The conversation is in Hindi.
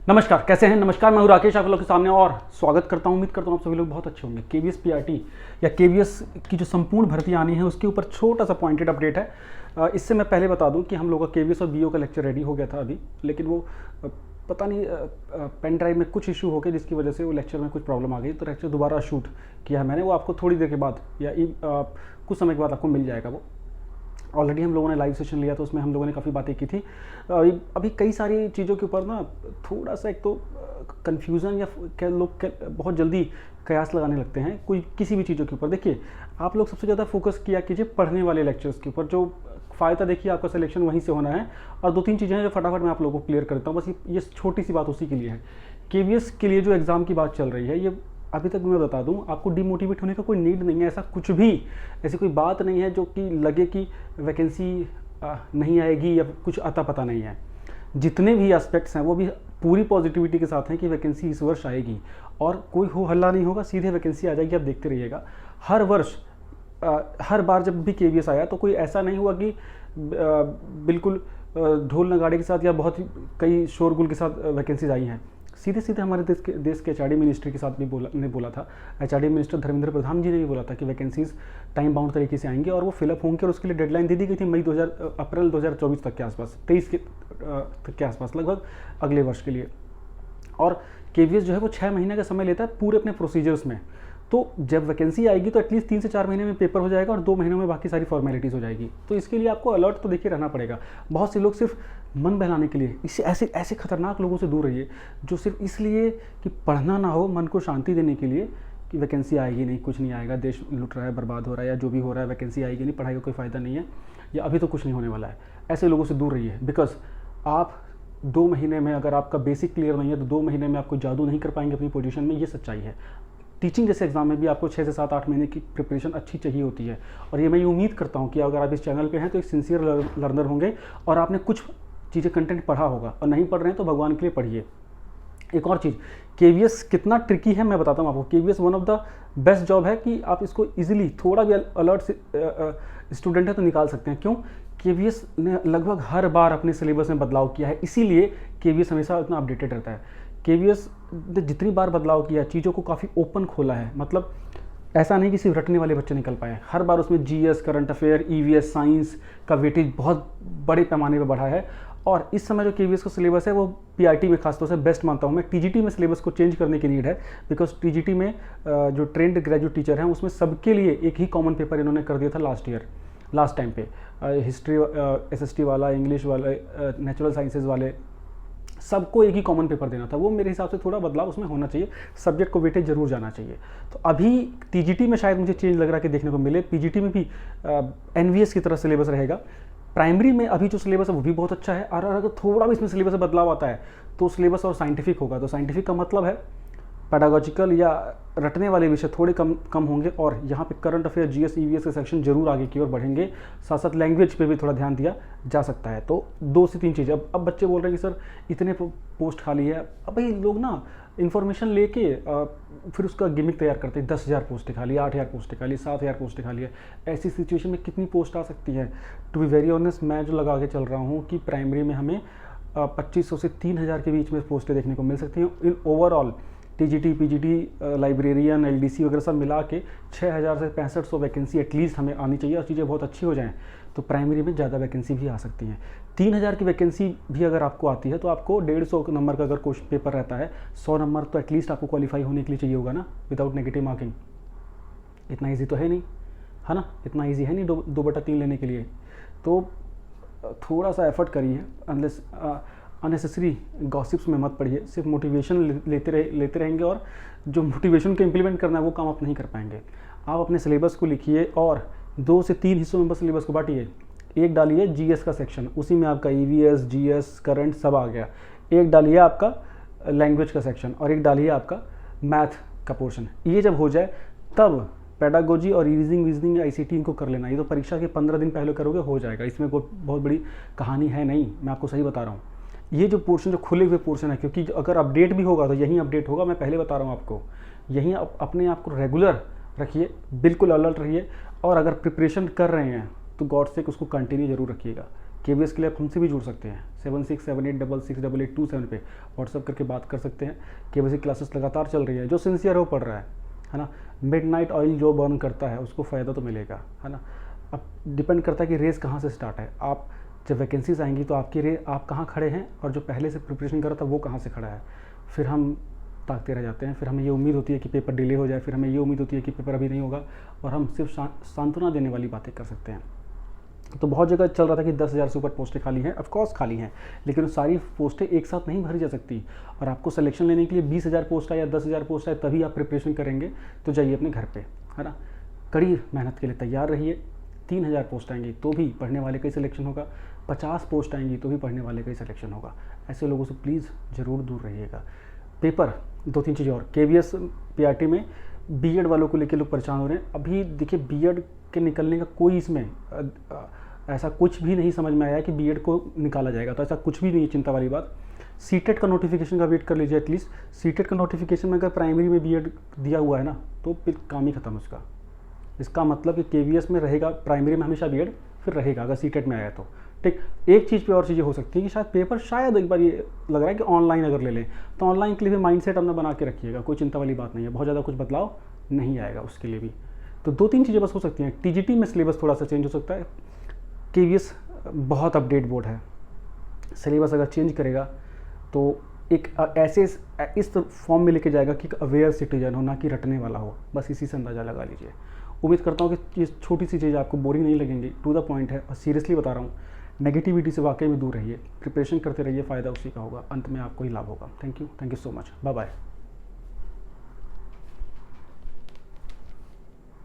नमस्कार, कैसे हैं? नमस्कार, मैं हूं राकेश, आप लोग के सामने और स्वागत करता हूं। उम्मीद करता हूं आप सभी लोग बहुत अच्छे होंगे। केवीएस पीआरटी या केवीएस की जो संपूर्ण भर्ती आनी है उसके ऊपर छोटा सा पॉइंटेड अपडेट है। इससे मैं पहले बता दूं कि हम लोग का केवीएस और बीओ का लेक्चर रेडी हो गया था अभी, लेकिन वो पता नहीं पेन ड्राइव में कुछ इशू हो गया जिसकी वजह से वो लेक्चर में कुछ प्रॉब्लम आ गई, तो लेक्चर दोबारा शूट किया है मैंने। वो आपको थोड़ी देर के बाद या कुछ समय के बाद आपको मिल जाएगा। वो ऑलरेडी हम लोगों ने लाइव सेशन लिया तो उसमें हम लोगों ने काफ़ी बातें की थी। अभी कई सारी चीज़ों के ऊपर ना थोड़ा सा एक तो कन्फ्यूज़न या क्या लोग बहुत जल्दी कयास लगाने लगते हैं कोई किसी भी चीज़ों के ऊपर। देखिए, आप लोग सबसे ज़्यादा फोकस किया कीजिए पढ़ने वाले लेक्चर्स के ऊपर, जो फ़ायदा देखिए आपका सिलेक्शन वहीं से होना है। और 2-3 चीज़ें हैं जो फटाफट मैं आप लोगों को क्लियर करता हूँ, बस ये छोटी सी बात उसी के लिए है। केवीएस के लिए जो एग्ज़ाम की बात चल रही है, ये अभी तक मैं बता दूं, आपको डिमोटिवेट होने का कोई नीड नहीं है। ऐसा कुछ भी, ऐसी कोई बात नहीं है जो कि लगे कि वैकेंसी नहीं आएगी या कुछ अता पता नहीं है। जितने भी एस्पेक्ट्स हैं वो भी पूरी पॉजिटिविटी के साथ हैं कि वैकेंसी इस वर्ष आएगी और कोई हो हल्ला नहीं होगा, सीधे वैकेंसी आ जाएगी। आप देखते रहिएगा, हर वर्ष हर बार जब भी केवीएस आया तो कोई ऐसा नहीं हुआ कि बिल्कुल ढोल नगाड़े के साथ या बहुत ही कई शोरगुल के साथ वैकेंसीज आई हैं। सीधे सीधे हमारे देश के एचआरडी मिनिस्ट्री के साथ भी बोला था। एचआरडी मिनिस्टर धर्मेंद्र प्रधान जी ने भी बोला था कि वैकेंसीज टाइम बाउंड तरीके से आएंगे और वो फिलअप होंगे, और उसके लिए डेडलाइन दे दी गई थी अप्रैल 2024 तक के आसपास, 23 तक के आसपास, लगभग अगले वर्ष के लिए। और केवीएस जो है वो 6 महीने का समय लेता है पूरे अपने प्रोसीजर्स में। तो जब वैकेंसी आएगी तो एटलीस्ट 3 से 4 महीने में पेपर हो जाएगा और 2 महीनों में बाकी सारी फॉर्मेलिटीज़ हो जाएगी। तो इसके लिए आपको अलर्ट तो देखिए रहना पड़ेगा। बहुत से लोग सिर्फ मन बहलाने के लिए इससे ऐसे खतरनाक लोगों से दूर रहिए जो सिर्फ इसलिए कि पढ़ना ना हो, मन को शांति देने के लिए कि वैकेंसी आएगी नहीं, कुछ नहीं आएगा, देश लुट रहा है, बर्बाद हो रहा है या जो भी हो रहा है, वैकेंसी आएगी नहीं, पढ़ाई का कोई फ़ायदा नहीं है या अभी तो कुछ नहीं होने वाला है। ऐसे लोगों से दूर रहिए। बिकॉज आप 2 महीने में अगर आपका बेसिक क्लियर नहीं है तो 2 महीने में आपको जादू नहीं कर पाएंगे अपनी पोजीशन में, ये सच्चाई है। टीचिंग जैसे एग्जाम में भी आपको 6 से 7-8 महीने की प्रिपरेशन अच्छी चाहिए होती है। और ये मैं उम्मीद करता हूँ कि अगर आप इस चैनल पे हैं तो एक सिंसियर लर्नर होंगे और आपने कुछ चीज़ें कंटेंट पढ़ा होगा, और नहीं पढ़ रहे हैं तो भगवान के लिए पढ़िए। एक और चीज़, केवीएस कितना ट्रिकी है मैं बताता हूँ आपको। KVS one of the best job है कि आप इसको इजीली, थोड़ा भी अलर्ट स्टूडेंट है तो निकाल सकते हैं। क्यों? केवीएस ने लगभग हर बार अपने सिलेबस में बदलाव किया है, इसीलिए केवीएस हमेशा इतना अपडेटेड रहता है। केवीएस ने जितनी बार बदलाव किया, चीज़ों को काफ़ी ओपन खोला है। मतलब ऐसा नहीं कि सिर्फ रटने वाले बच्चे निकल पाए, हर बार उसमें GS, current affair, EVS, science का वेटेज बहुत बड़े पैमाने पर बढ़ा है। और इस समय जो केवीएस का सिलेबस है वो पीआरटी में खासतौर से बेस्ट मानता हूँ मैं। टीजीटी में सिलेबस को चेंज करने की नीड है, बिकॉज टीजीटी में जो ट्रेंड ग्रेजुएट टीचर हैं उसमें सबके लिए एक ही कॉमन पेपर इन्होंने कर दिया था लास्ट टाइम पे। हिस्ट्री एसएसटी वाला, इंग्लिश वाले, नेचुरल साइंसेज वाले, सबको एक ही कॉमन पेपर देना था। वो मेरे हिसाब से थोड़ा बदलाव उसमें होना चाहिए, सब्जेक्ट को वेटेज जरूर जाना चाहिए। तो अभी टीजीटी में शायद मुझे चेंज लग रहा है कि देखने को मिले। पीजीटी में भी एनवीएस की तरह सिलेबस रहेगा। प्राइमरी में अभी जो सिलेबस है वो भी बहुत अच्छा है, और अगर थोड़ा भी इसमें सिलेबस में बदलाव आता है तो सिलेबस और साइंटिफिक होगा। तो साइंटिफिक का मतलब है पेडागोजिकल या रटने वाले विषय थोड़े कम होंगे, और यहाँ पे करंट अफेयर, जीएस, ईवीएस के सेक्शन जरूर आगे की ओर बढ़ेंगे। साथ साथ लैंग्वेज पे भी थोड़ा ध्यान दिया जा सकता है। तो 2 से 3 चीज़ें। अब बच्चे बोल रहे हैं कि सर इतने पोस्ट खाली है। अब भाई लोग ना इन्फॉर्मेशन लेके फिर उसका गिमिक तैयार करते हैं। 10,000 पोस्टें खाली, 8,000 पोस्टें खाली, 7,000 पोस्टें खाली है। ऐसी सिचुएशन में कितनी पोस्ट आ सकती है? टू बी वेरी ऑनेस्ट, मैं जो लगा के चल रहा हूँ कि प्राइमरी में हमें 2500 से 3,000 के बीच में पोस्टें देखने को मिल सकती हैं। In overall TGT, PGT, librarian, LDC वगैरह सब मिला के 6,000 से 6500 वैकेंसी एटलीस्ट हमें आनी चाहिए। और चीज़ें बहुत अच्छी हो जाएं तो प्राइमरी में ज़्यादा वैकेंसी भी आ सकती हैं। 3,000 की वैकेंसी भी अगर आपको आती है तो आपको 150 नंबर का अगर क्वेश्चन पेपर रहता है, 100 नंबर तो एटलीस्ट आपको क्वालिफाई होने के लिए चाहिए होगा ना, विदाउट नेगेटिव मार्किंग। इतना ईजी तो है नहीं, है ना? इतना ईजी है नहीं 2/3 लेने के लिए। तो थोड़ा सा एफर्ट करिए, अनलेस अननेसेसरी गॉसिप्स में मत पड़िए। सिर्फ मोटिवेशन लेते रहेंगे और जो मोटिवेशन को इम्प्लीमेंट करना है वो काम आप नहीं कर पाएंगे। आप अपने सिलेबस को लिखिए और 2 से 3 हिस्सों में बस सिलेबस को बांटिए। एक डालिए जीएस का सेक्शन, उसी में आपका ईवीएस, जीएस, करंट सब आ गया। एक डालिए आपका लैंग्वेज का सेक्शन, और एक डालिए आपका मैथ का पोर्शन। ये जब हो जाए तब पेडागोजी और रीजनिंग या आईसीटी इनको कर लेना। ये तो परीक्षा के 15 दिन पहले करोगे, हो जाएगा। इसमें कोई बहुत बड़ी कहानी है नहीं, मैं आपको सही बता रहा हूँ। ये जो पोर्शन, जो खुले हुए पोर्शन है, क्योंकि अगर अपडेट भी होगा तो यहीं अपडेट होगा, मैं पहले बता रहा हूँ आपको। यहीं अपने आप को रेगुलर रखिए, बिल्कुल अलर्ट रहिए। और अगर प्रिपरेशन कर रहे हैं तो गॉड से उसको कंटिन्यू जरूर रखिएगा। KVS के लिए आप हमसे भी जुड़ सकते हैं 7678668827 पे व्हाट्सअप करके बात कर सकते हैं। KVS की क्लासेस लगातार चल रही है, जो सिंसियर है वो पढ़ रहा है ना। मिडनाइट ऑयल जो बर्न करता है उसको फ़ायदा तो मिलेगा, है ना। अब डिपेंड करता है कि रेस कहाँ से स्टार्ट है। आप जब वैकेंसीज आएंगी तो आपकी आप कहाँ खड़े हैं और जो पहले से प्रिपरेशन कर रहा था वो कहाँ से खड़ा है, फिर हम ताकते रह जाते हैं। फिर हमें ये उम्मीद होती है कि पेपर डिले हो जाए, फिर हमें ये उम्मीद होती है कि पेपर अभी नहीं होगा, और हम सिर्फ सांत्वना देने वाली बातें कर सकते हैं। तो बहुत जगह चल रहा था कि 10,000 से ऊपर पोस्टें खाली हैं, ऑफकोर्स खाली हैं, लेकिन सारी पोस्टें एक साथ नहीं भरी जा सकती। और आपको सिलेक्शन लेने के लिए 20,000 पोस्ट है या 10,000 पोस्ट है तभी आप प्रिपरेशन करेंगे, तो जाइए अपने घर पे, है ना। कड़ी मेहनत के लिए तैयार रहिए। 3,000 पोस्ट आएंगी तो भी पढ़ने वाले का ही सिलेक्शन होगा, 50 पोस्ट आएंगी तो भी पढ़ने वाले का ही सिलेक्शन होगा। ऐसे लोगों से प्लीज़ ज़रूर दूर रहिएगा। पेपर 2-3 चीज़ें और, KVS PRT में बीएड वालों को लेकर लोग परेशान हो रहे हैं। अभी देखिए बीएड के निकलने का कोई इसमें ऐसा कुछ भी नहीं समझ में आया कि बीएड को निकाला जाएगा, तो ऐसा कुछ भी नहीं है, चिंता वाली बात। सीटेट का नोटिफिकेशन का वेट कर लीजिए एटलीस्ट। सीटेट का नोटिफिकेशन में अगर प्राइमरी में बीएड दिया हुआ है ना तो फिर काम ही खत्म उसका। इसका मतलब कि KVS में रहेगा, प्राइमरी में हमेशा बीएड फिर रहेगा अगर सीटेट में आया तो, ठीक। एक चीज़ पे और चीज़ें हो सकती है कि शायद पेपर शायद एक बार ये लग रहा है कि ऑनलाइन अगर ले लें, तो ऑनलाइन के लिए भी माइंडसेट अपना बना के रखिएगा, कोई चिंता वाली बात नहीं है, बहुत ज़्यादा कुछ बदलाव नहीं आएगा उसके लिए भी। तो 2-3 चीज़ें बस हो सकती हैं। TGT में सिलेबस थोड़ा सा चेंज हो सकता है। KVS बहुत अपडेट बोर्ड है, सिलेबस अगर चेंज करेगा तो एक ऐसे इस फॉर्म में लेके जाएगा कि अवेयर सिटीजन हो, ना कि रटने वाला हो। बस इसी से अंदाज़ा लगा लीजिए। उम्मीद करता हूँ कि ये छोटी सी चीज़ आपको बोरिंग नहीं लगेंगी, टू द पॉइंट है, और सीरियसली बता रहा हूँ। नेगेटिविटी से वाकई में दूर रहिए, प्रिपरेशन करते रहिए, फ़ायदा उसी का होगा, अंत में आपको ही लाभ होगा। Thank you so much, bye bye.